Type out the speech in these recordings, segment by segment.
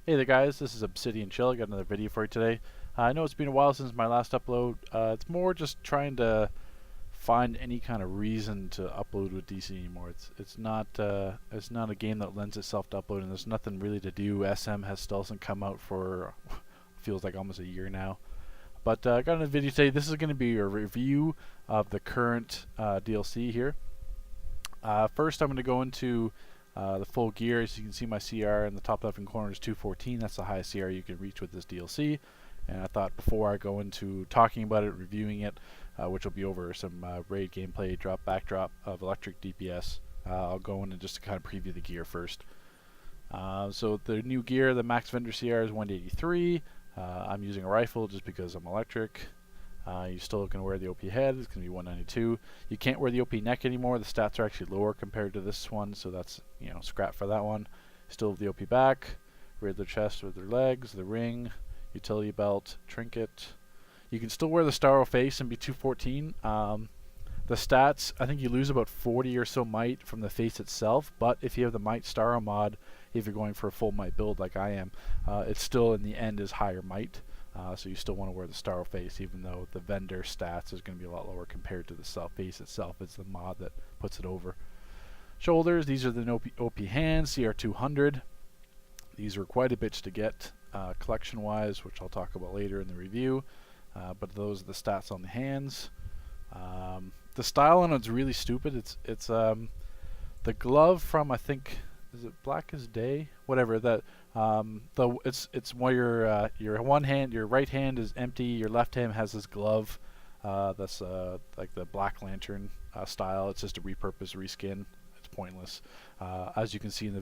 Hey there guys, this is Obsidian Chill. I got another video for you today. I know it's been a while since my last upload. It's more just trying to find any kind of reason to upload with DC anymore. It's not a game that lends itself to uploading. There's nothing really to do. SM has still hasn't come out for feels like almost a year now. But I got a video today. This is going to be a review of the current DLC here. First, I'm going to go into the full gear. As you can see, my CR in the top left hand corner is 214. That's the highest CR you can reach with this DLC. And I thought before I go into talking about it, reviewing it, which will be over some raid gameplay backdrop of electric DPS, I'll go in and just to kind of preview the gear first. So the new gear, the max vendor CR is 183. I'm using a rifle just because I'm electric. You still can wear the OP head. It's going to be 192. You can't wear the OP neck anymore. The stats are actually lower compared to this one, so that's, you know, scrap for that one. Still have the OP back, Riddler chest with their legs, the ring, utility belt, trinket. You can still wear the Starro face and be 214. The stats, I think you lose about 40 or so might from the face itself, but if you have the might Starro mod, if you're going for a full might build like I am, it still in the end is higher might. So you still want to wear the Starro face, even though the vendor stats is going to be a lot lower compared to the face itself. It's the mod that puts it over. Shoulders, these are the OP hands, CR200. These are quite a bitch to get collection-wise, which I'll talk about later in the review. But those are the stats on the hands. The style on it's really stupid. It's the glove from, I think, is it Black as Day? Whatever that. It's where your one hand, your right hand is empty, your left hand has this glove. That's like the Black Lantern style. It's just a repurposed reskin. It's pointless. As you can see in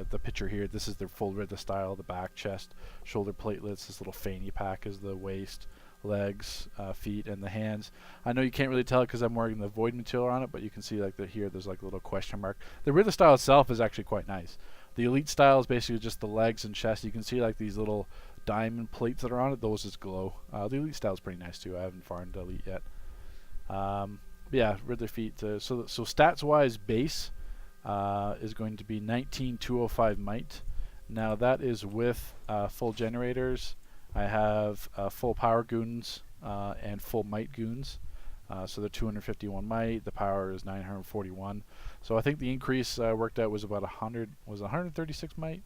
the picture here, this is the full Riddled style. The back, chest, shoulder platelets. This little fanny pack is the waist, legs, feet, and the hands. I know you can't really tell because I'm wearing the void material on it, but you can see like here there's like a little question mark. The Riddled style itself is actually quite nice. The elite style is basically just the legs and chest. You can see like these little diamond plates that are on it. Those just glow. The elite style is pretty nice too. I haven't farmed elite yet. Yeah, Riddler feet. So stats wise, base is going to be 19,205 might. Now that is with full generators. I have full power goons and full might goons. So they're 251 might. The power is 941. So I think the increase worked out was about 100. Was it 136 might?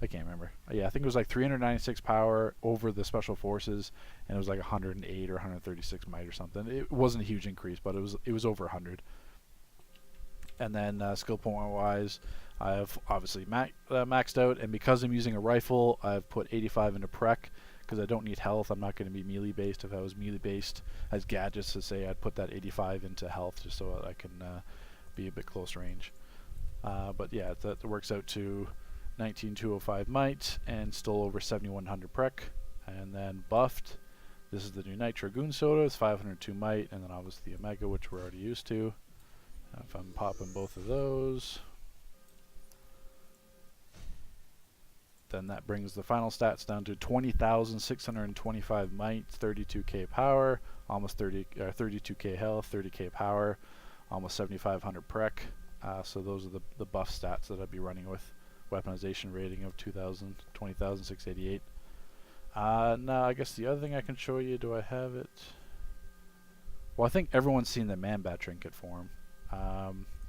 I can't remember. Yeah, I think it was like 396 power over the special forces, and it was like 108 or 136 might or something. It wasn't a huge increase, but it was over 100. And then skill point wise, I have obviously maxed out, and because I'm using a rifle, I've put 85 into prec. Because I don't need health, I'm not going to be melee based. If I was melee based as gadgets to say, I'd put that 85 into health just so I can be a bit close range. But yeah, that works out to 19,205 might and still over 7,100 prec. And then buffed, this is the new Nitro Goon Soda, it's 502 might, and then obviously the Omega, which we're already used to. If I'm popping both of those, then that brings the final stats down to 20,625 might, 32k power, almost 32k health, 30k power, almost 7,500 prec. So those are the buff stats that I'd be running with. Weaponization rating of 20,688. Now I guess the other thing I can show you, do I have it? Well, I think everyone's seen the Man-Bat trinket form.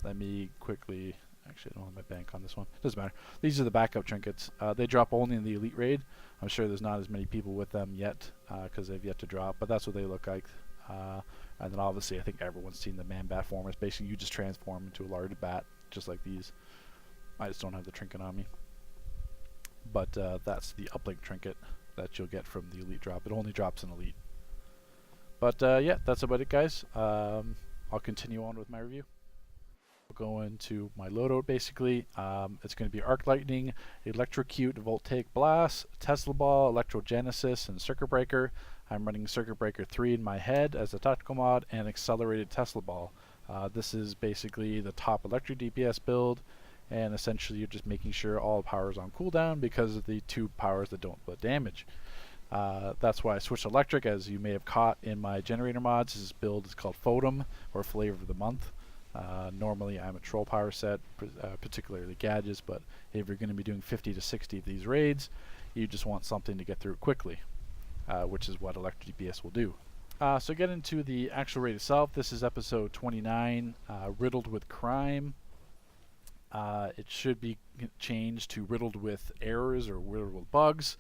Let me quickly... Actually, I don't have my bank on this one. Doesn't matter. These are the backup trinkets. They drop only in the elite raid. I'm sure there's not as many people with them yet because they've yet to drop, but that's what they look like. And then obviously, I think everyone's seen the Man-Bat form. It's basically you just transform into a large bat, just like these. I just don't have the trinket on me. But that's the uplink trinket that you'll get from the elite drop. It only drops in elite. But yeah, that's about it, guys. I'll continue on with my review. Go into my loadout basically. It's going to be Arc Lightning, Electrocute, Voltaic Blast, Tesla Ball, Electrogenesis, and Circuit Breaker. I'm running Circuit Breaker 3 in my head as a tactical mod, and Accelerated Tesla Ball. This is basically the top electric DPS build, and essentially you're just making sure all power is on cooldown because of the two powers that don't put damage. That's why I switched electric, as you may have caught in my generator mods. This build is called Photom, or Flavor of the Month. Normally I'm a troll power set, particularly gadgets, but if you're going to be doing 50 to 60 of these raids, you just want something to get through quickly, which is what Electric DPS will do. So get into the actual raid itself. This is episode 29, Riddled with Crime. It should be changed to Riddled with Errors or Riddled with Bugs.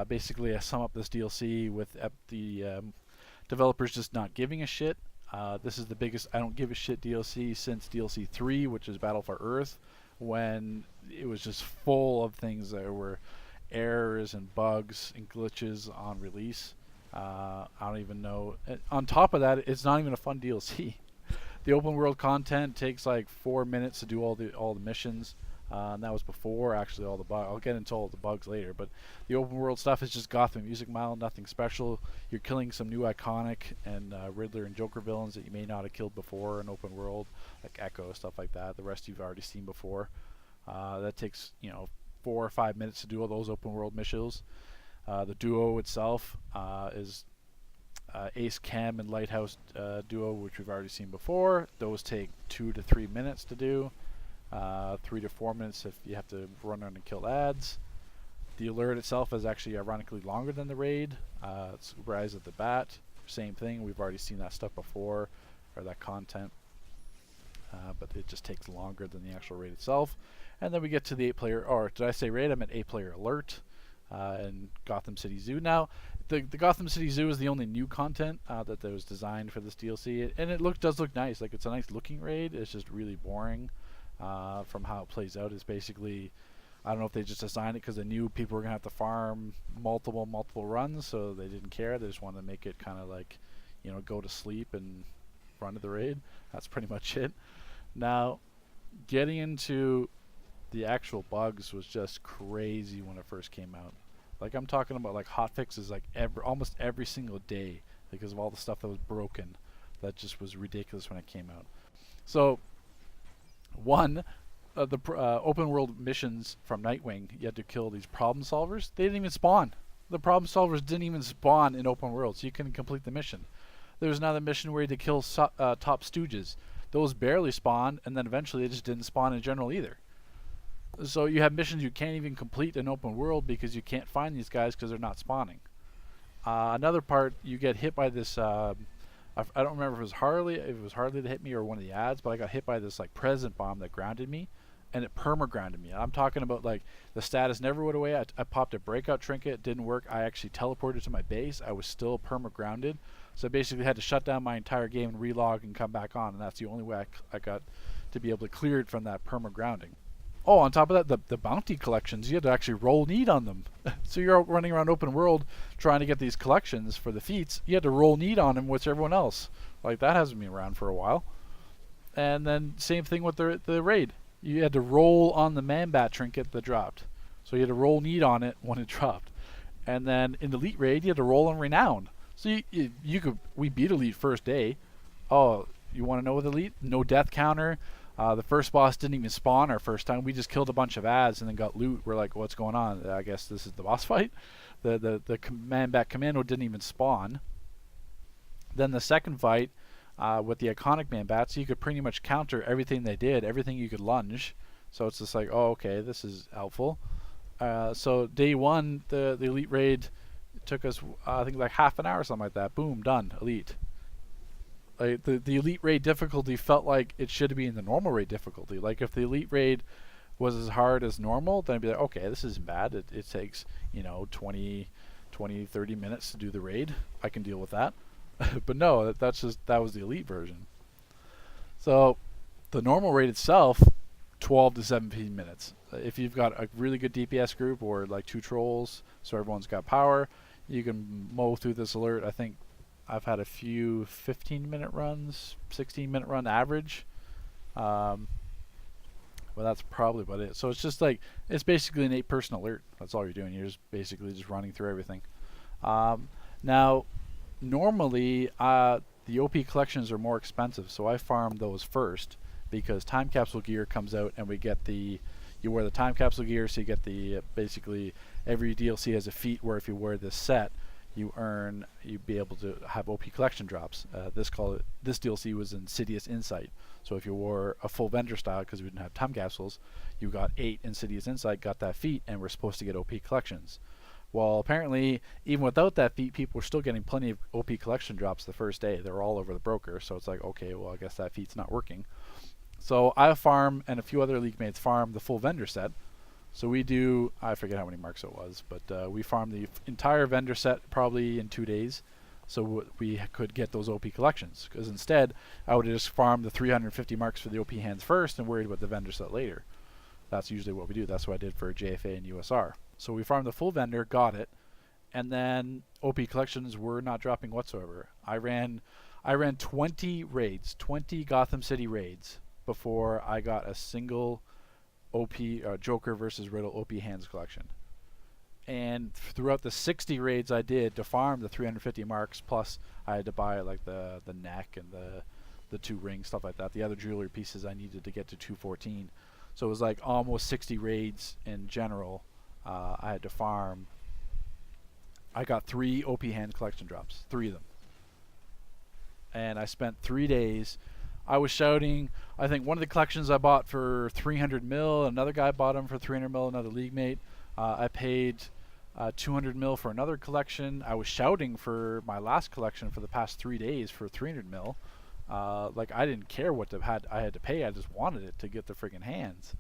Basically, I sum up this DLC with the developers just not giving a shit. This is the biggest I don't give a shit DLC since DLC 3, which is Battle for Earth, when it was just full of things that were errors and bugs and glitches on release. I don't even know. On top of that, it's not even a fun DLC. The open world content takes like 4 minutes to do all the missions. And that was before actually all the bugs. I'll get into all the bugs later, but the open world stuff is just Gotham Music Mile, nothing special. You're killing some new iconic and Riddler and Joker villains that you may not have killed before in open world, like Echo, stuff like that. The rest you've already seen before. That takes 4 or 5 minutes to do all those open world missions. The duo itself is Ace Chem and Lighthouse duo, which we've already seen before. Those take 2 to 3 minutes to do. 3 to 4 minutes if you have to run around and kill ads. The alert itself is actually ironically longer than the raid. It's Rise of the Bat, same thing. We've already seen that stuff before, or that content, but it just takes longer than the actual raid itself. And then we get to the 8-player, or did I say raid? I meant 8-player alert and Gotham City Zoo. Now, the Gotham City Zoo is the only new content that was designed for this DLC, and it does look nice. Like, it's a nice looking raid. It's just really boring. From how it plays out is basically, I don't know if they just designed it because they knew people were gonna have to farm multiple runs, so they didn't care. They just wanted to make it kind of like, go to sleep and run to the raid. That's pretty much it. Now, getting into the actual bugs was just crazy when it first came out. Like, I'm talking about like hotfixes like almost every single day because of all the stuff that was broken. That just was ridiculous when it came out. So one, the open world missions from Nightwing, you had to kill these problem solvers. They didn't even spawn. The problem solvers didn't even spawn in open world, so you couldn't complete the mission. There was another mission where you had to kill top stooges. Those barely spawned, and then eventually they just didn't spawn in general either. So you have missions you can't even complete in open world because you can't find these guys because they're not spawning. Another part, you get hit by this I don't remember if it was Harley that hit me or one of the ads, but I got hit by this like present bomb that grounded me, and it perma-grounded me. I'm talking about like the status never went away. I popped a breakout trinket, it didn't work. I actually teleported to my base. I was still perma-grounded, so I basically had to shut down my entire game and relog and come back on, and that's the only way I got to be able to clear it from that perma-grounding. Oh, on top of that, the bounty collections, you had to actually roll need on them. So you're out running around open world trying to get these collections for the feats. You had to roll need on them with everyone else. Like, that hasn't been around for a while. And then same thing with the raid. You had to roll on the man-bat trinket that dropped. So you had to roll need on it when it dropped. And then in the elite raid, you had to roll on renown. So we beat elite first day. Oh, you want to know what elite? No death counter. The first boss didn't even spawn our first time. We just killed a bunch of ads and then got loot. We're like, what's going on? I guess this is the boss fight. The man-bat commando didn't even spawn. Then the second fight with the iconic man-bats, you could pretty much counter everything they did, everything you could lunge. So it's just like, oh, okay, this is helpful. So day one, the elite raid took us, I think, like half an hour or something like that. Boom, done, elite. Like the elite raid difficulty felt like it should be in the normal raid difficulty. Like, if the elite raid was as hard as normal, then I'd be like, okay, this isn't bad. It takes 20, 30 minutes to do the raid. I can deal with that. But no, that was the elite version. So the normal raid itself, 12 to 17 minutes. If you've got a really good DPS group or like 2 trolls, so everyone's got power, you can mow through this alert. I think I've had a few 15-minute runs, 16-minute run average. Well, that's probably about it. So it's just like, it's basically an 8-person alert. That's all you're doing. You're just basically just running through everything. Now, normally, the OP collections are more expensive, so I farm those first because time capsule gear comes out and we get you wear the time capsule gear, so you get basically every DLC has a feat where if you wear this set, you'd be able to have OP collection drops. This DLC was Insidious Insight. So if you wore a full vendor style, because we didn't have time capsules, you got 8 Insidious Insight, got that feat, and were supposed to get OP collections. Well, apparently, even without that feat, people were still getting plenty of OP collection drops the first day. They were all over the broker, so it's like, okay, well, I guess that feat's not working. So I farm, and a few other league mates farm the full vendor set. So we do, I forget how many marks it was, but we farmed the entire vendor set probably in 2 days, so we could get those OP collections. Because instead, I would have just farmed the 350 marks for the OP hands first and worried about the vendor set later. That's usually what we do. That's what I did for JFA and USR. So we farmed the full vendor, got it, and then OP collections were not dropping whatsoever. I ran 20 raids, 20 Gotham City raids before I got a single OP Joker versus Riddle OP hands collection. And throughout the 60 raids I did to farm the 350 marks, plus I had to buy like the neck and the 2 rings, stuff like that, the other jewelry pieces I needed to get to 214. So it was like almost 60 raids in general I had to farm. I got 3 OP hand collection drops, 3 of them. And I spent 3 days. I was shouting. I think one of the collections I bought for 300 mil. Another guy bought them for 300 mil. Another league mate. I paid 200 mil for another collection. I was shouting for my last collection for the past 3 days for 300 mil. Like I didn't care what I had to pay. I just wanted it to get the friggin' hands.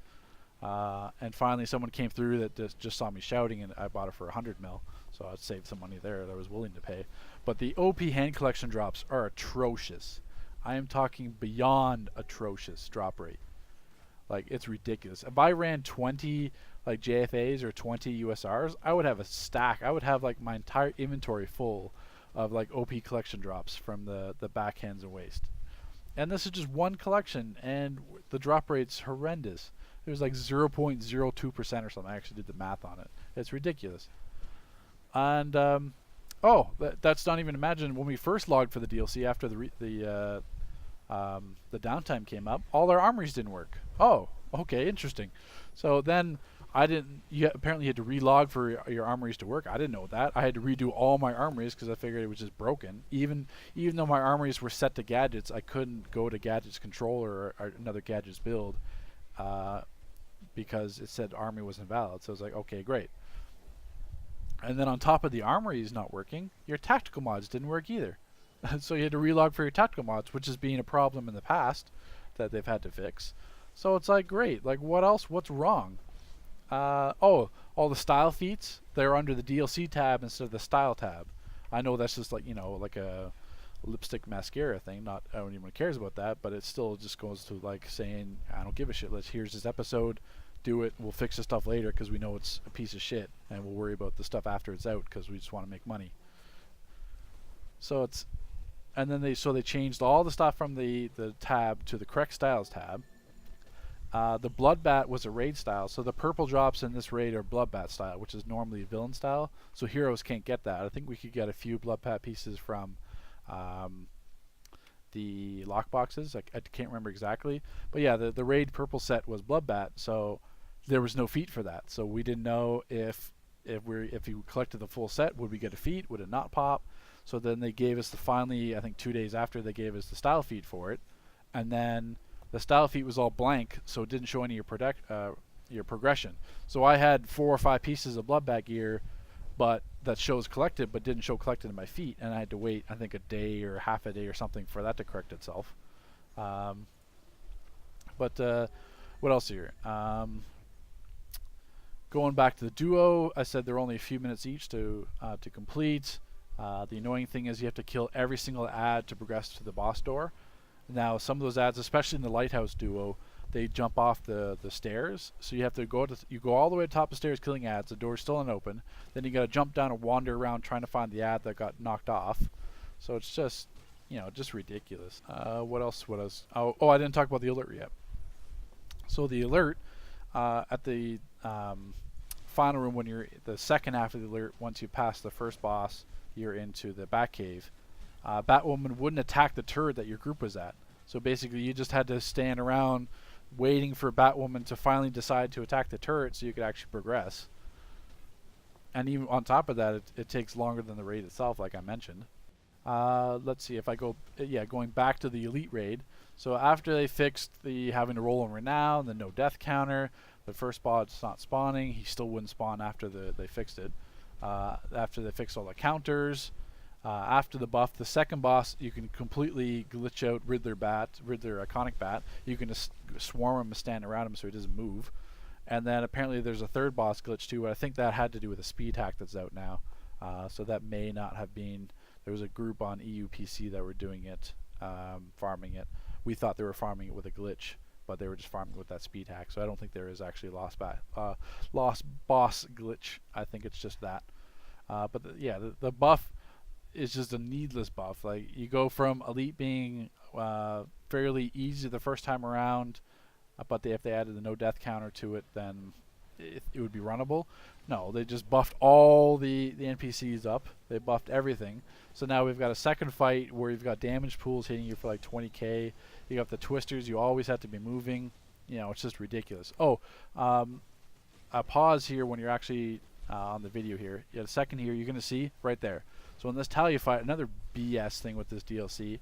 And finally, someone came through that just saw me shouting, and I bought it for 100 mil. So I saved some money there that I was willing to pay. But the OP hand collection drops are atrocious. I am talking beyond atrocious drop rate. Like, it's ridiculous. If I ran 20 like JFAs or 20 USRs, I would have a stack. I would have like my entire inventory full of like OP collection drops from the backhands and waist. And this is just one collection, and the drop rate's horrendous. It was like 0.02% or something. I actually did the math on it. It's ridiculous. And that's not even imagine when we first logged for the DLC after the downtime came up, all our armories didn't work. Oh, okay, interesting. So then apparently you had to relog for your armories to work. I didn't know that. I had to redo all my armories because I figured it was just broken. Even though my armories were set to gadgets, I couldn't go to gadgets controller or another gadgets build because it said armory was invalid. So I was like, okay, great. And then on top of the armories not working, your tactical mods didn't work either. So you had to relog for your tactical mods, which has been a problem in the past that they've had to fix. So it's like, great. Like, what else? What's wrong? All the style feats, they're under the DLC tab instead of the style tab. I know that's just like, like a lipstick mascara thing. Not anyone cares about that, but it still just goes to like saying, I don't give a shit. Here's this episode. Do it. We'll fix the stuff later because we know it's a piece of shit, and we'll worry about the stuff after it's out because we just want to make money. So it's, and then they changed all the stuff from the tab to the correct styles tab. The Bloodbat was a raid style, so the purple drops in this raid are Bloodbat style, which is normally villain style. So heroes can't get that. I think we could get a few Bloodbat pieces from the lockboxes. I can't remember exactly, but yeah, the raid purple set was Bloodbat, so there was no feat for that. So we didn't know if you collected the full set, would we get a feat? Would it not pop? So then they gave us finally, I think 2 days after, they gave us the style feat for it, and then the style feat was all blank, so it didn't show any of your progression. So I had 4 or 5 pieces of Bloodbat gear, but that shows collected, but didn't show collected in my feet, and I had to wait, I think, a day or half a day or something for that to correct itself. But what else here? Going back to the duo, I said they're only a few minutes each to complete. The annoying thing is you have to kill every single ad to progress to the boss door. Now, some of those ads, especially in the Lighthouse duo, they jump off the stairs. So you have to go all the way to the top of the stairs killing ads. The door's still unopened. Then you got to jump down and wander around trying to find the ad that got knocked off. So it's just, just ridiculous. What else? Oh, I didn't talk about the alert yet. So the alert at the final room, when you're the second half of the alert, once you pass the first boss, you're into the Batcave. Batwoman wouldn't attack the turret that your group was at. So basically you just had to stand around waiting for Batwoman to finally decide to attack the turret so you could actually progress. And even on top of that, it takes longer than the raid itself, like I mentioned. Let's see if I go, yeah, going back to the elite raid. So after they fixed the having to roll on renown, the no death counter, the first boss not spawning, he still wouldn't spawn after they fixed it. After they fixed all the counters, after the buff, the second boss, you can completely glitch out Riddler iconic bat. You can just swarm him and stand around him so he doesn't move. And then apparently there's a third boss glitch too. But I think that had to do with a speed hack that's out now. So that may not have been. There was a group on EUPC that were doing it, farming it. We thought they were farming it with a glitch, but they were just farming with that speed hack. So I don't think there is actually lost boss glitch. I think it's just that. But the buff is just a needless buff. Like, you go from elite being fairly easy the first time around, but if they added the no death counter to it, then it would be runnable. No, they just buffed all the NPCs up. They buffed everything. So now we've got a second fight where you've got damage pools hitting you for like 20k. You got the twisters. You always have to be moving. You know, it's just ridiculous. Oh, a pause here when you're actually on the video here. You have a second here. You're going to see right there. So in this Talia fight, another BS thing with this DLC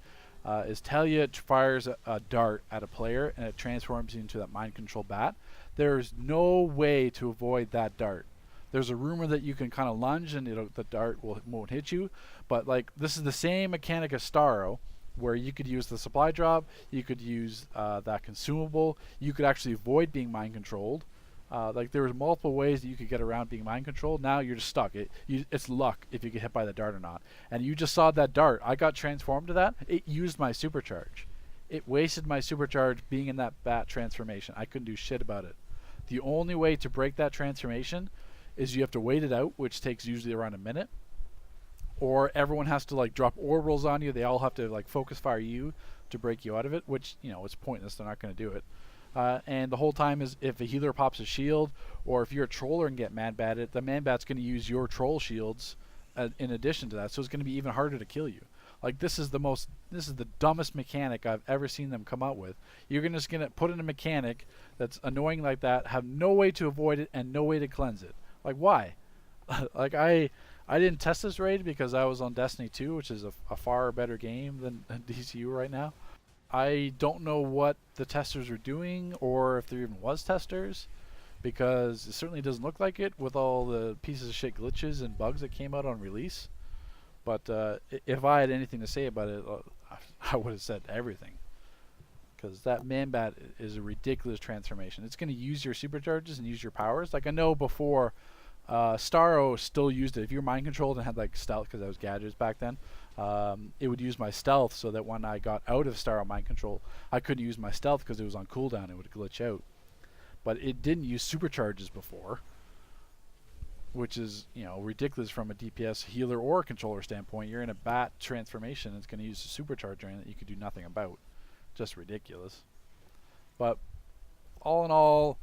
is Talia fires a dart at a player and it transforms you into that mind control bat. There's no way to avoid that dart. There's a rumor that you can kind of lunge and the dart won't hit you, but like this is the same mechanic as Starro, where you could use the supply drop, you could use that consumable, you could actually avoid being mind controlled. Like there was multiple ways that you could get around being mind controlled. Now you're just stuck. It's luck if you get hit by the dart or not. And you just saw that dart. I got transformed to that. It used my supercharge. It wasted my supercharge being in that bat transformation. I couldn't do shit about it. The only way to break that transformation is you have to wait it out, which takes usually around a minute. Or everyone has to like drop orbitals on you. They all have to like focus fire you to break you out of it, which, you know, it's pointless. They're not going to do it. And the whole time is if a healer pops a shield, or if you're a troller and get man-batted, the man-bat's going to use your troll shields in addition to that, so it's going to be even harder to kill you. Like, this is the dumbest mechanic I've ever seen them come out with. You're just going to put in a mechanic that's annoying like that, have no way to avoid it, and no way to cleanse it. Like, why? Like, I didn't test this raid because I was on Destiny 2, which is a far better game than DCUO right now. I don't know what the testers are doing, or if there even was testers, because it certainly doesn't look like it with all the pieces of shit glitches and bugs that came out on release. But if I had anything to say about it, I would have said everything. Because that man-bat is a ridiculous transformation. It's going to use your supercharges and use your powers. Like, I know before, Starro still used it. If you were mind controlled and had like stealth, because I was gadgets back then, it would use my stealth so that when I got out of Starro mind control, I couldn't use my stealth because it was on cooldown. It would glitch out. But it didn't use supercharges before, which is, you know, ridiculous from a DPS healer or controller standpoint. You're in a bat transformation, it's going to use a supercharger in it you could do nothing about. Just ridiculous. But all in all,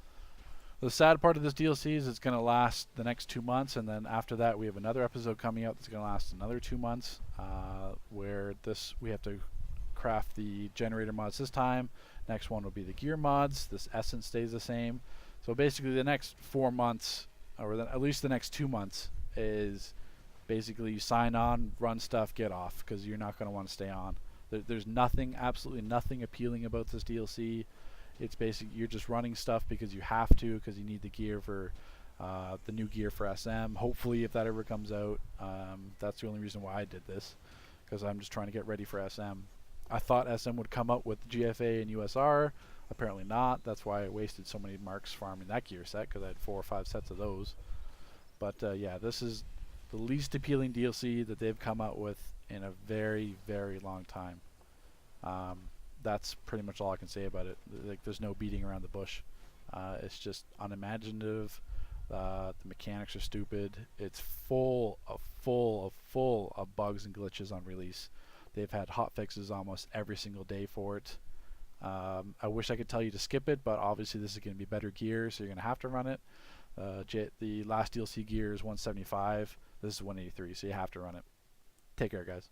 the sad part of this DLC is it's going to last the next 2 months, and then after that we have another episode coming out that's going to last another 2 months, where we have to craft the generator mods this time. Next one will be the gear mods. This essence stays the same. So basically the next 4 months, or at least the next 2 months, is basically you sign on, run stuff, get off, because you're not going to want to stay on. There's nothing, absolutely nothing appealing about this DLC. It's basically you're just running stuff because you have to, because you need the gear for the new gear for SM. Hopefully, if that ever comes out, that's the only reason why I did this, because I'm just trying to get ready for SM. I thought SM would come out with GFA and USR. Apparently not. That's why I wasted so many marks farming that gear set, because I had 4 or 5 sets of those. But yeah, this is the least appealing DLC that they've come out with in a very, very long time. That's pretty much all I can say about it. Like, there's no beating around the bush. It's just unimaginative. The mechanics are stupid. It's full of bugs and glitches on release. They've had hot fixes almost every single day for it. I wish I could tell you to skip it, but obviously this is going to be better gear, so you're going to have to run it. The last DLC gear is 175. This is 183, so you have to run it. Take care, guys.